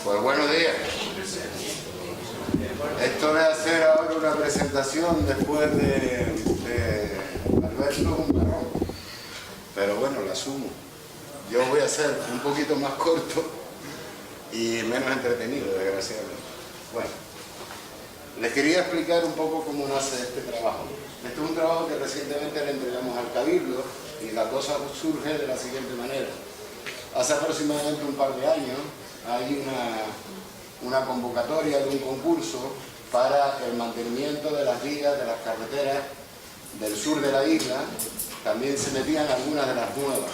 Pues buenos días. Esto de hacer ahora una presentación después de Alberto un marrón. Pero bueno, la asumo. Yo voy a ser un poquito más corto y menos entretenido, desgraciadamente. Bueno, les quería explicar un poco cómo nace este trabajo. Este es un trabajo que recientemente le entregamos al Cabildo y la cosa surge de la siguiente manera. Hace aproximadamente un par de años hay una convocatoria de un concurso para el mantenimiento de las vías de las carreteras del sur de la isla. También se metían algunas de las nuevas.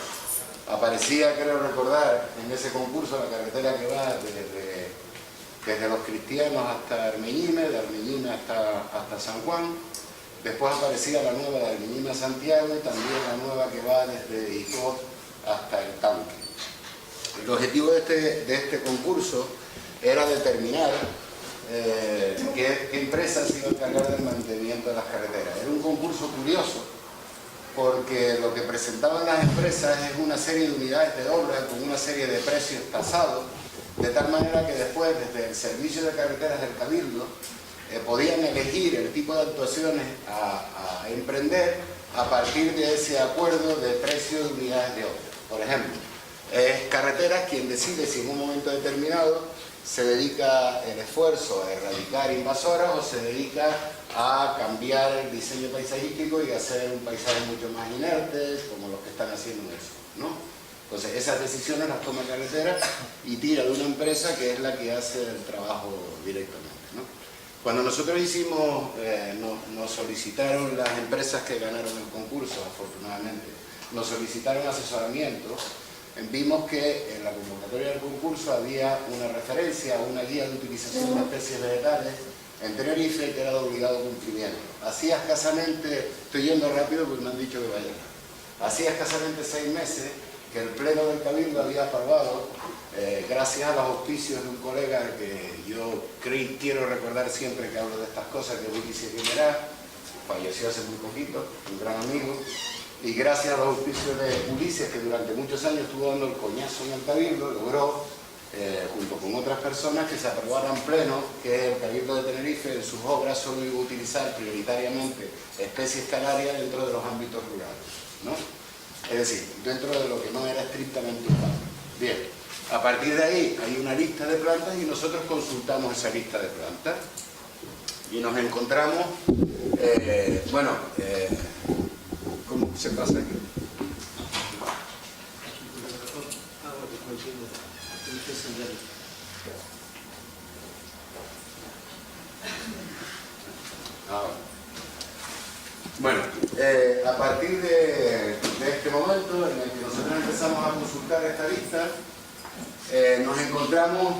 Aparecía, creo recordar, en ese concurso la carretera que va desde Los Cristianos hasta Armeñime, de Armeñime hasta San Juan. Después aparecía la nueva de Armeñime a Santiago y también la nueva que va desde Icod hasta el Tanque. El objetivo de este concurso era determinar qué empresas se iba a encargar del mantenimiento de las carreteras. Era un concurso curioso, porque lo que presentaban las empresas es una serie de unidades de obra con una serie de precios tasados, de tal manera que después, desde el Servicio de Carreteras del Cabildo, podían elegir el tipo de actuaciones a emprender a partir de ese acuerdo de precios de unidades de obra. Por ejemplo, es Carreteras quien decide si en un momento determinado se dedica el esfuerzo a erradicar invasoras o se dedica a cambiar el diseño paisajístico y hacer un paisaje mucho más inerte, como los que están haciendo eso, ¿no? Entonces esas decisiones las toma Carreteras y tira de una empresa que es la que hace el trabajo directamente, ¿no? Cuando nosotros hicimos, nos solicitaron las empresas que ganaron el concurso, afortunadamente, nos solicitaron asesoramiento. Vimos que en la convocatoria del concurso había una referencia a una guía de utilización de especies vegetales en Tenerife que era de obligado cumplimiento. Hacía escasamente, estoy yendo rápido porque me han dicho que vaya, hacía escasamente 6 meses que el Pleno del Cabildo había aprobado, gracias a los auspicios de un colega que yo quiero recordar siempre que hablo de estas cosas, que es Ulises Guimerá, falleció hace muy poquito, un gran amigo. Y gracias a los auspicios de Ulises, que durante muchos años estuvo dando el coñazo en el Cabildo, logró, junto con otras personas, que se aprobaran pleno que el Cabildo de Tenerife en sus obras solo iba a utilizar prioritariamente especies canarias dentro de los ámbitos rurales, ¿no? Es decir, dentro de lo que no era estrictamente urbano. Bien, a partir de ahí hay una lista de plantas y nosotros consultamos esa lista de plantas y nos encontramos, ¿cómo se pasa aquí? Bueno, a partir de este momento en el que nosotros empezamos a consultar esta lista, nos encontramos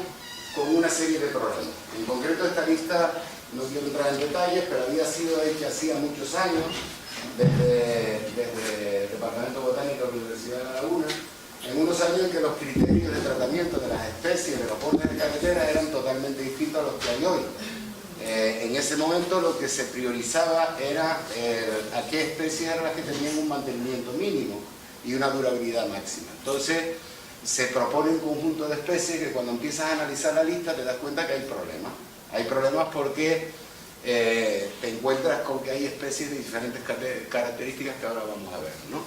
con una serie de problemas. En concreto, esta lista, no quiero entrar en detalles, pero había sido hecha hacía muchos años, desde el Departamento Botánico de la Universidad de La Laguna, en unos años en que los criterios de tratamiento de las especies de los bordes de carretera eran totalmente distintos a los que hay hoy. En ese momento lo que se priorizaba era a qué especies eran las que tenían un mantenimiento mínimo y una durabilidad máxima. Entonces se propone un conjunto de especies que cuando empiezas a analizar la lista te das cuenta que hay problemas. Hay problemas porque te encuentras con que hay especies de diferentes características que ahora vamos a ver, ¿no?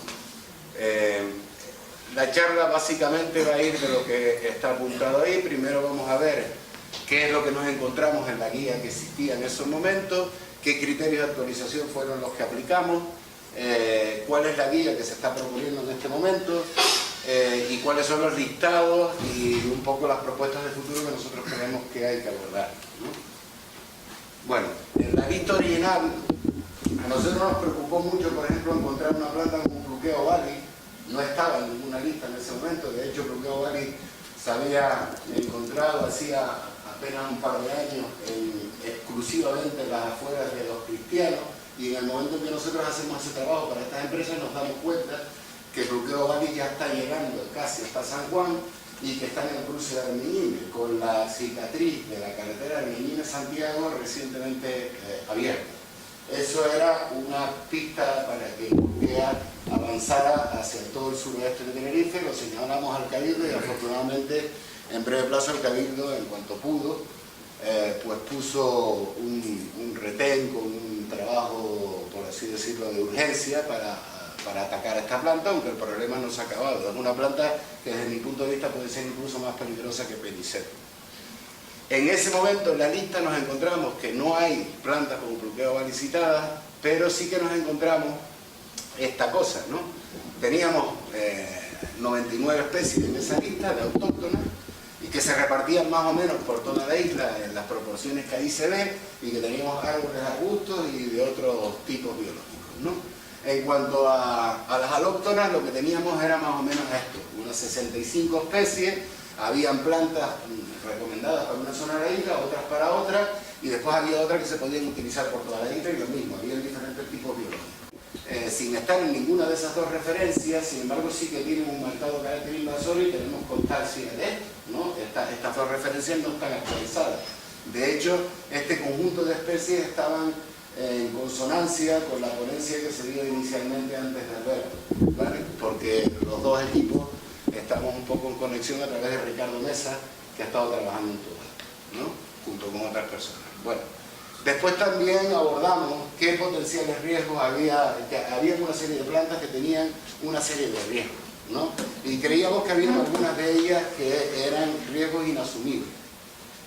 La charla básicamente va a ir de lo que está apuntado ahí. Primero vamos a ver qué es lo que nos encontramos en la guía que existía en esos momentos, qué criterios de actualización fueron los que aplicamos, cuál es la guía que se está proponiendo en este momento y cuáles son los listados y un poco las propuestas de futuro que nosotros creemos que hay que abordar, ¿no? Bueno, en la lista original a nosotros nos preocupó mucho, por ejemplo, encontrar una planta como Pluqueo Bali. No estaba en ninguna lista en ese momento. De hecho, Pluqueo Bali se había encontrado hacía apenas un par de años exclusivamente en las afueras de Los Cristianos, y en el momento en que nosotros hacemos ese trabajo para estas empresas nos damos cuenta que Pluqueo Bali ya está llegando casi hasta San Juan y que está en el cruce de Armeñime, con la cicatriz de la carretera Armeñime-Santiago recientemente abierta. Eso era una pista para que Urquea avanzara hacia todo el suroeste de Tenerife. Lo señalamos al Cabildo y afortunadamente En breve plazo el Cabildo, en cuanto pudo, pues puso un retén con un trabajo, por así decirlo, de urgencia para atacar a esta planta, aunque el problema no se ha acabado. Es una planta que desde mi punto de vista puede ser incluso más peligrosa que Penicero. En ese momento en la lista nos encontramos que no hay plantas con bloqueo valicitada, pero sí que nos encontramos esta cosa, ¿no? Teníamos 99 especies en esa lista de autóctonas y que se repartían más o menos por toda la isla en las proporciones que ahí se ven, y que teníamos árboles, arbustos y de otros tipos biológicos, ¿no? En cuanto a las alóctonas, lo que teníamos era más o menos esto, unas 65 especies. Habían plantas recomendadas para una zona de la isla, otras para otra, y después había otras que se podían utilizar por toda la isla, y lo mismo, había diferentes tipos biológicos. Sin estar en ninguna de esas dos referencias, sin embargo sí que tienen un marcado carácter invasor y tenemos constancia de esto, ¿no? Estas dos referencias no están actualizadas. De hecho, este conjunto de especies estaban en consonancia con la ponencia que se dio inicialmente antes de Alberto, ¿vale? Porque los dos equipos estamos un poco en conexión a través de Ricardo Mesa, que ha estado trabajando en todo esto, ¿no? Junto con otras personas. Bueno, después también abordamos qué potenciales riesgos había, que había una serie de plantas que tenían una serie de riesgos, ¿no? Y creíamos que había algunas de ellas que eran riesgos inasumibles.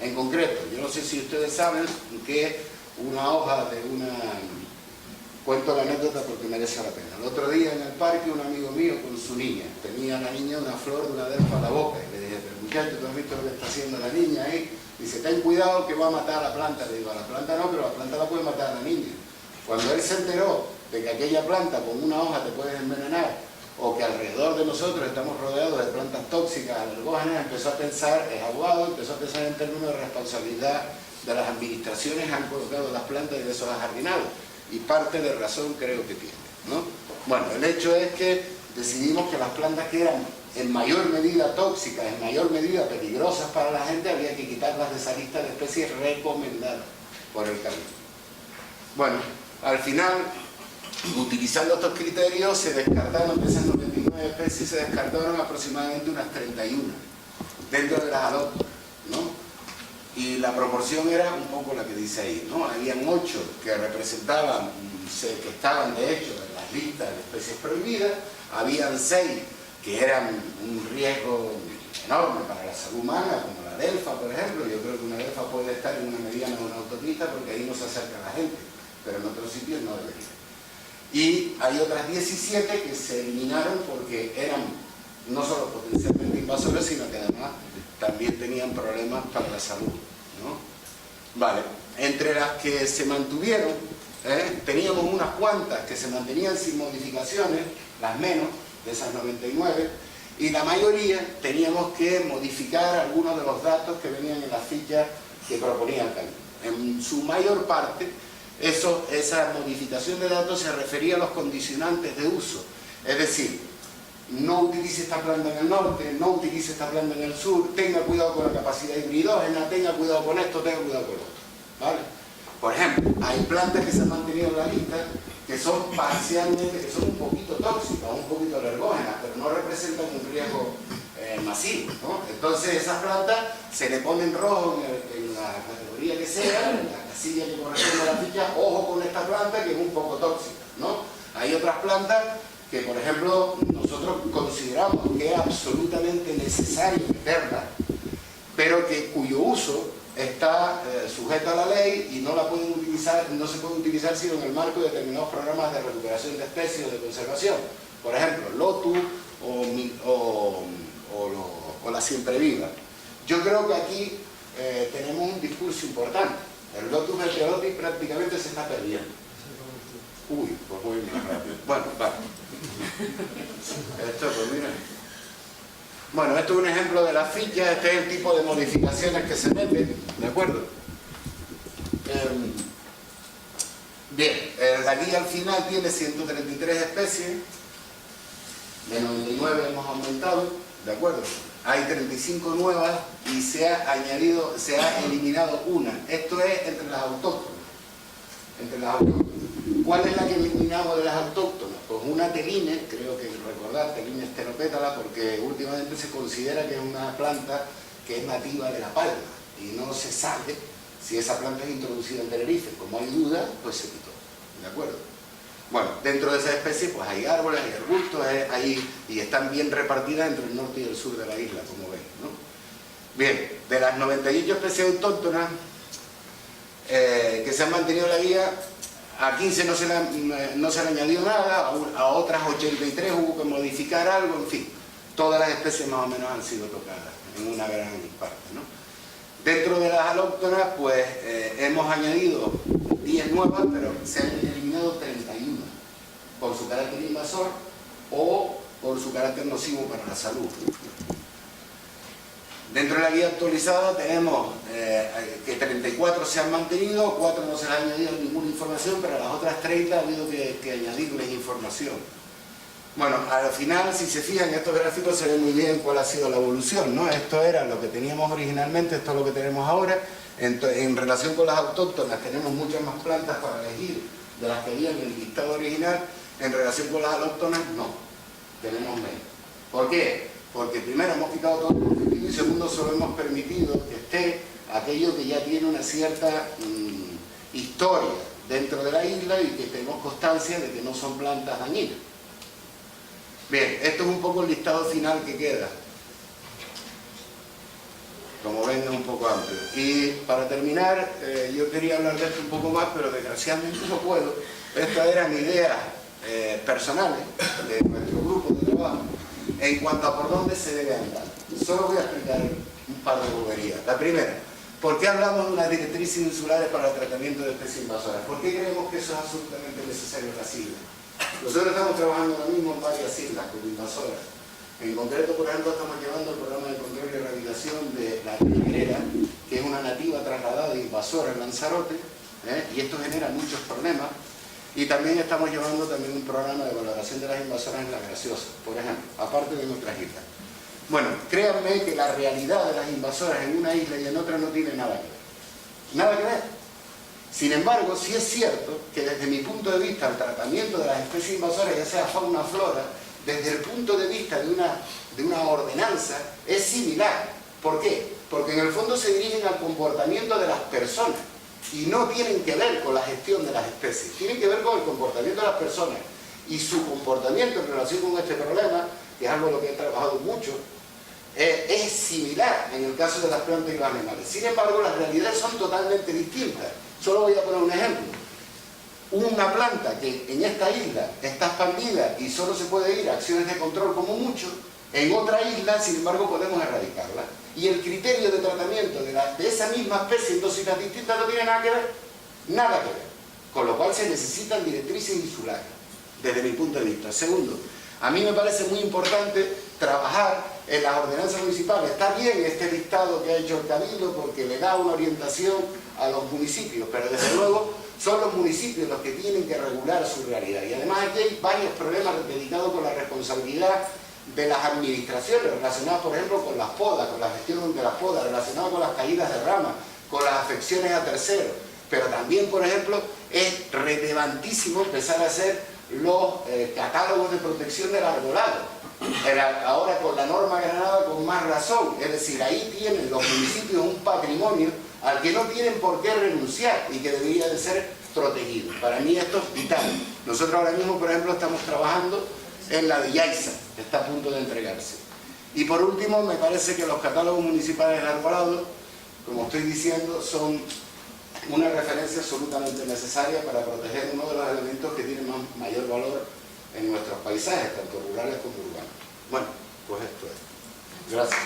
En concreto, yo no sé si ustedes saben que una hoja de una... Cuento la anécdota porque merece la pena. El otro día en el parque un amigo mío con su niña, tenía la niña una flor de una delfa a la boca, y le dije, pero muchacho, ¿tú has visto lo que está haciendo la niña ahí? Dice, ten cuidado que va a matar a la planta. Le digo, a la planta no, pero la planta la puede matar a la niña. Cuando él se enteró de que aquella planta con una hoja te puedes envenenar, o que alrededor de nosotros estamos rodeados de plantas tóxicas, alergógenas, empezó a pensar, es abogado, empezó a pensar en términos de responsabilidad de las administraciones que han colocado las plantas y de esos jardinados. Y parte de razón creo que tiene, ¿no? Bueno, el hecho es que decidimos que las plantas que eran en mayor medida tóxicas, en mayor medida peligrosas para la gente, había que quitarlas de esa lista de especies recomendadas por el Cabildo. Bueno, al final, utilizando estos criterios, se descartaron de esas 99 especies, se descartaron aproximadamente unas 31 dentro de las alóctonas, ¿no? Y la proporción era un poco la que dice ahí, ¿no? Habían 8 que representaban, que estaban de hecho en las listas de especies prohibidas, habían 6 que eran un riesgo enorme para la salud humana, como la delfa, por ejemplo. Yo creo que una delfa puede estar en una mediana o una autopista porque ahí no se acerca la gente, pero en otros sitios no debería. Y hay otras 17 que se eliminaron porque eran no solo potencialmente invasores, sino que además también tenían problemas para la salud, ¿no? Vale, entre las que se mantuvieron, teníamos unas cuantas que se mantenían sin modificaciones, las menos, de esas 99, y la mayoría teníamos que modificar algunos de los datos que venían en las fichas que proponía el Cabildo. En su mayor parte, esa modificación de datos se refería a los condicionantes de uso, es decir, no utilice esta planta en el norte, no utilice esta planta en el sur, tenga cuidado con la capacidad hibridógena, tenga cuidado con esto, tenga cuidado con lo otro, ¿vale? Por ejemplo, hay plantas que se han mantenido en la lista que son parcialmente, que son un poquito tóxicas, un poquito alergógenas, pero no representan un riesgo masivo, ¿no? Entonces esas plantas se le ponen rojo en la categoría que sea, en la casilla que corresponde a la ficha, ojo con esta planta que es un poco tóxica, ¿no? Hay otras plantas que, por ejemplo, nosotros consideramos que es absolutamente necesario meterla, pero cuyo uso está sujeto a la ley y no la pueden utilizar, no se puede utilizar sino en el marco de determinados programas de recuperación de especies o de conservación. Por ejemplo, lotus o la siempre viva. Yo creo que aquí tenemos un discurso importante. El lotus meteorotis prácticamente se está perdiendo. Uy, pues voy más rápido. Bueno, vale. Esto, pues mira. Bueno, esto es un ejemplo de la ficha, este es el tipo de modificaciones que se meten, ¿de acuerdo? Bien, la guía al final tiene 133 especies, de 99 hemos aumentado, ¿de acuerdo? Hay 35 nuevas y se ha eliminado una. Esto es entre las autóctonas. ¿Cuál es la que eliminamos de las autóctonas? Pues una teline, creo que recordar, teline esteropétala, porque últimamente se considera que es una planta que es nativa de La Palma y no se sabe si esa planta es introducida en Tenerife. Como hay duda, pues se quitó, ¿de acuerdo? Bueno, dentro de esa especie pues hay árboles, hay arbustos, y están bien repartidas entre el norte y el sur de la isla, como veis, ¿no? Bien, de las 98 especies autóctonas que se han mantenido en la guía, a 15 no se le añadió nada, a otras 83 hubo que modificar algo, en fin, todas las especies más o menos han sido tocadas en una gran parte, ¿no? Dentro de las alóctonas, pues hemos añadido 10 nuevas, pero se han eliminado 31 por su carácter invasor o por su carácter nocivo para la salud. Dentro de la guía actualizada tenemos que 34 se han mantenido, 4 no se les ha añadido ninguna información, pero a las otras 30 ha habido que añadirles información. Bueno, al final, si se fijan, estos gráficos se ve muy bien cuál ha sido la evolución, ¿no? Esto era lo que teníamos originalmente, esto es lo que tenemos ahora. En relación con las autóctonas tenemos muchas más plantas para elegir de las que había en el listado original. En relación con las alóctonas, no, tenemos menos. ¿Por qué? Porque primero hemos quitado todo el conflictivo y segundo solo hemos permitido que esté aquello que ya tiene una cierta historia dentro de la isla y que tenemos constancia de que no son plantas dañinas. Bien, esto es un poco el listado final que queda. Como ven, es un poco amplio. Y para terminar, yo quería hablar de esto un poco más, pero desgraciadamente no puedo. Estas eran ideas personales de nuestro grupo de trabajo en cuanto a por dónde se debe andar. Solo voy a explicar un par de boberías. La primera, ¿por qué hablamos de unas directrices insulares para el tratamiento de especies invasoras? ¿Por qué creemos que eso es absolutamente necesario en las islas? Nosotros estamos trabajando ahora mismo en varias islas como invasoras. En concreto, por ejemplo, estamos llevando el programa de control y erradicación de la negrera, que es una nativa trasladada e invasora en Lanzarote, y esto genera muchos problemas. Y también estamos llevando un programa de valoración de las invasoras en La Graciosa, por ejemplo, aparte de nuestras islas. Bueno, créanme que la realidad de las invasoras en una isla y en otra no tiene nada que ver. Nada que ver. Sin embargo, sí es cierto que desde mi punto de vista el tratamiento de las especies invasoras, ya sea fauna o flora, desde el punto de vista de una ordenanza, es similar. ¿Por qué? Porque en el fondo se dirigen al comportamiento de las personas y no tienen que ver con la gestión de las especies, tienen que ver con el comportamiento de las personas y su comportamiento en relación con este problema, que es algo en lo que he trabajado mucho, es similar en el caso de las plantas y los animales. Sin embargo, las realidades son totalmente distintas. Solo voy a poner un ejemplo. Una planta que en esta isla está expandida y solo se puede ir a acciones de control como mucho, en otra isla, sin embargo, podemos erradicarla. Y el criterio de tratamiento de esa misma especie en dos islas distintas no tiene nada que ver. Nada que ver. Con lo cual se necesitan directrices insulares, desde mi punto de vista. Segundo, a mí me parece muy importante trabajar en las ordenanzas municipales. Está bien este listado que ha hecho el Cabildo porque le da una orientación a los municipios, pero desde luego son los municipios los que tienen que regular su realidad. Y además aquí hay varios problemas dedicados con la responsabilidad de las administraciones, relacionadas por ejemplo con las podas, con la gestión de las podas, relacionadas con las caídas de ramas, con las afecciones a terceros. Pero también, por ejemplo, es relevantísimo empezar a hacer los catálogos de protección del arbolado. Ahora con la norma Granada con más razón, es decir, ahí tienen los municipios un patrimonio al que no tienen por qué renunciar y que debería de ser protegido. Para mí esto es vital. Nosotros ahora mismo, por ejemplo, estamos trabajando en la de Yaiza, que está a punto de entregarse. Y por último, me parece que los catálogos municipales de arbolado, como estoy diciendo, son una referencia absolutamente necesaria para proteger uno de los elementos que tienen mayor valor en nuestros paisajes, tanto rurales como urbanos. Bueno, pues esto es. Gracias.